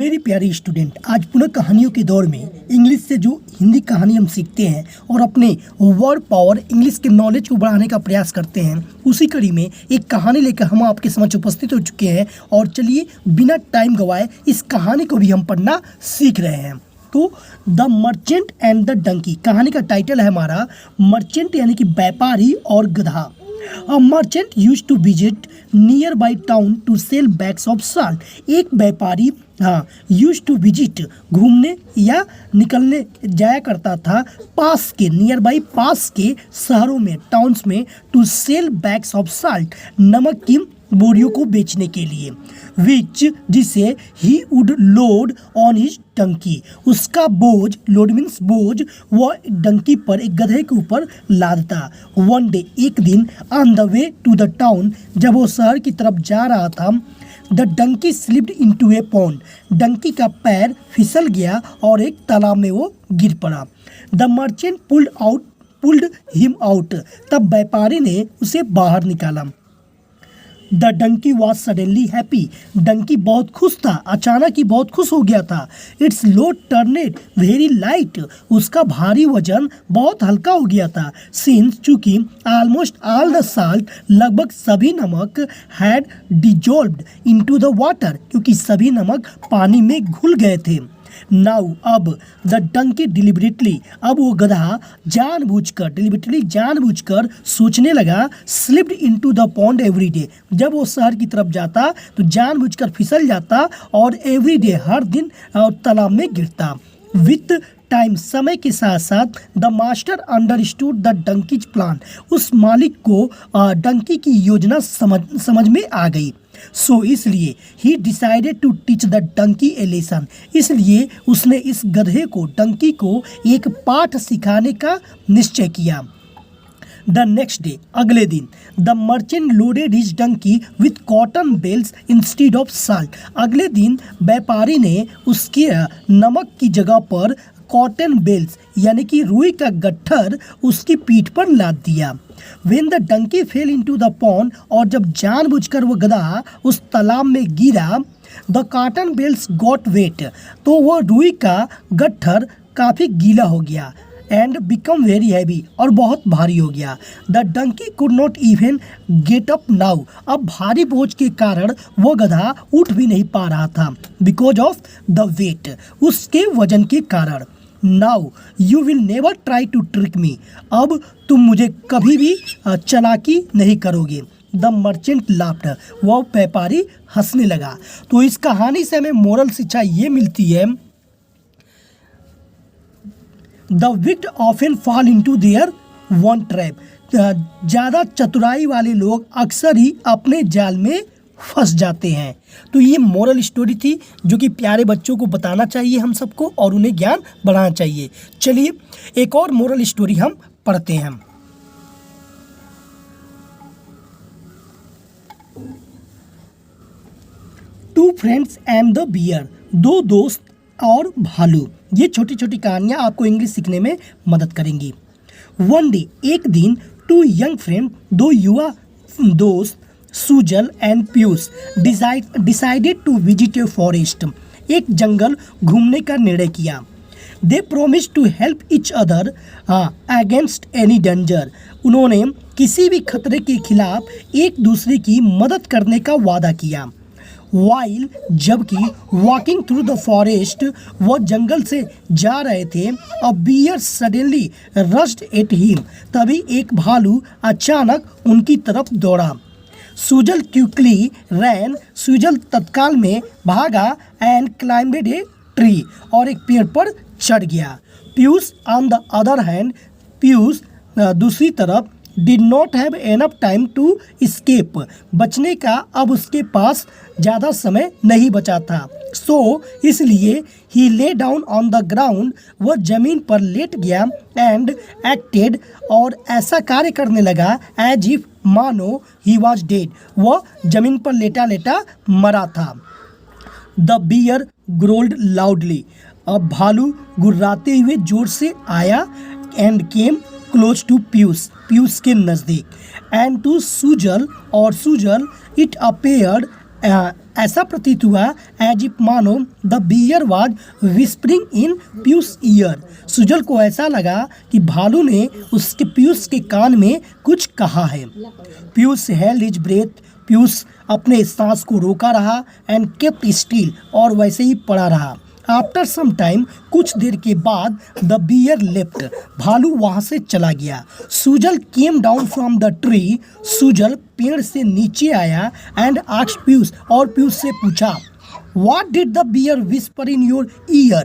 मेरी प्यारी स्टूडेंट, आज पुनः कहानियों के दौर में इंग्लिश से जो हिंदी कहानी हम सीखते हैं और अपने वर्ड पावर इंग्लिश के नॉलेज को बढ़ाने का प्रयास करते हैं, उसी कड़ी में एक कहानी लेकर हम आपके समक्ष उपस्थित हो चुके हैं। और चलिए बिना टाइम गवाए इस कहानी को भी हम पढ़ना सीख रहे हैं। तो the merchant and the donkey कहानी का टाइटल है हमारा मर्चेंट यानी कि व्यापारी और गधा। A merchant used to visit nearby town to sell bags of salt. एक व्यापारी used to visit घूमने या निकलने जाया करता था पास के नियरबाई पास के शहरों में टाउन्स में to sell bags of salt नमक की बोरियों को बेचने के लिए, विच जिसे he would load on his donkey उसका बोझ, लोड मीन्स बोझ, वह डंकी पर एक गधे के ऊपर लादता। वन डे एक दिन on the way to the town जब वो शहर की तरफ जा रहा था, the donkey slipped into a pond donkey का पैर फिसल गया और एक तालाब में वो गिर पड़ा। The merchant pulled him out तब व्यापारी ने उसे बाहर निकाला। The donkey was suddenly happy donkey बहुत खुश था, अचानक ही बहुत खुश हो गया था। It's load turned very light उसका भारी वजन बहुत हल्का हो गया था। सिंस चूंकि ऑलमोस्ट ऑल द साल्ट लगभग सभी नमक had dissolved into the water क्योंकि सभी नमक पानी में घुल गए थे। नाउ अब द डंकी डिलिबरेटली अब वो गधा जानबूझकर सोचने लगा, slipped into the pond every day जब वो शहर की तरफ जाता तो जानबूझकर फिसल जाता और एवरी डे हर दिन तालाब में गिरता। विथ टाइम समय के साथ साथ the master understood the donkeys plan उस मालिक को डंकी की योजना समझ में आ गई। सो इसलिए he decided to teach the donkey a lesson इसलिए उसने इस गधे को डंकी को एक पाठ सिखाने का निश्चय किया। द नेक्स्ट डे अगले दिन the merchant loaded his donkey with cotton bales instead of salt अगले दिन व्यापारी ने उसके नमक की जगह पर कॉटन बेल्स यानी कि रुई का गट्ठर उसकी पीठ पर लाद दिया। When the donkey fell into the pond और जब जानबूझकर वो गधा उस तालाब में गिरा, the cotton bells got wet तो वो रुई का गट्ठर काफी गीला हो गया and become very heavy और बहुत भारी हो गया। The donkey could not even get up now अब भारी बोझ के कारण वो गधा उठ भी नहीं पा रहा था because of the weight उसके वजन के कारण। Now you will never try to trick me अब तुम मुझे कभी भी चालाकी नहीं करोगे। द मर्चेंट लाफ्ड वह व्यापारी हंसने लगा। तो इस कहानी से हमें मोरल शिक्षा ये मिलती है, the wicked often fall into their one trap ज़्यादा चतुराई वाले लोग अक्सर ही अपने जाल में फंस जाते हैं। तो ये मोरल स्टोरी थी जो कि प्यारे बच्चों को बताना चाहिए हम सबको और उन्हें ज्ञान बढ़ाना चाहिए। चलिए एक और मोरल स्टोरी हम पढ़ते हैं। Two friends and the bear दो दोस्त और भालू। ये छोटी छोटी कहानियाँ आपको इंग्लिश सीखने में मदद करेंगी। वन डे एक दिन टू यंग फ्रेंड दो युवा दोस्त Sujal and Piyush decided to visit a forest एक जंगल घूमने का निर्णय किया। They promise to help each other against any danger उन्होंने किसी भी खतरे के खिलाफ एक दूसरे की मदद करने का वादा किया। वाइल जबकि वॉकिंग थ्रू द फॉरेस्ट वह जंगल से जा रहे थे, a bear suddenly rushed at him तभी एक भालू अचानक उनकी तरफ दौड़ा। सुजल क्विकली रैन सुजल तत्काल में भागा एंड क्लाइंबेड ए ट्री और एक पेड़ पर चढ़ गया। Piyush on the other hand Piyush दूसरी तरफ did not have enough time to escape बचने का अब उसके पास ज़्यादा समय नहीं बचा था। सो इसलिए ही lay down on the ground वह जमीन पर लेट गया एंड एक्टेड और ऐसा कार्य करने लगा एज इफ मानो ही वॉज डेड वह जमीन पर लेटा लेटा मरा था। द बियर ग्रोल्ड लाउडली अब भालू गुर्राते हुए जोर से आया and came close to Piyush के नज़दीक एंड टू सुजल और सुजल इट अपेयर्ड ऐसा प्रतीत हुआ एज इफ मानो the bear was whispering in Piyush ear. Sujal को ऐसा लगा कि भालू ने उसके पीयूष के कान में कुछ कहा है। Piyush held his breath. Piyush अपने सांस को रोका रहा एंड केप्ट स्टिल, और वैसे ही पड़ा रहा। आफ्टर सम टाइम, कुछ देर के बाद, द बियर लेफ्ट, भालू वहाँ से चला गया। Sujal came down from the tree. Sujal पेड़ से नीचे आया एंड आस्क्ड पीयूष, और पीयूष से पूछा, What did the bear whisper in your ear?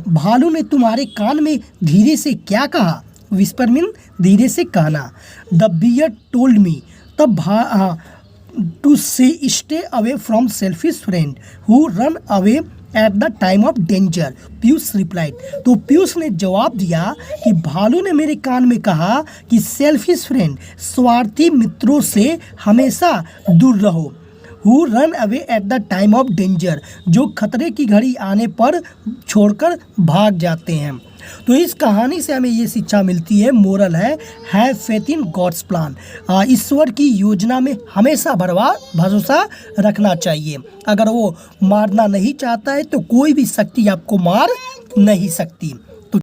भालू ने तुम्हारे कान में धीरे से क्या कहा? Whisper मीन धीरे से कहना। The bear told me, तब to say stay away from selfish friend who run away at the time of danger, Piyush replied. तो पीयूष ने जवाब दिया कि भालू ने मेरे कान में कहा कि सेल्फिश फ्रेंड, स्वार्थी मित्रों से हमेशा दूर रहो। Who run away at the time of danger, जो खतरे की घड़ी आने पर छोड़कर भाग जाते हैं। तो इस कहानी से हमें ये शिक्षा मिलती है, मोरल है, have faith in God's plan. ईश्वर की योजना में हमेशा भरोसा रखना चाहिए। अगर वो मारना नहीं चाहता है तो कोई भी शक्ति आपको मार नहीं सकती।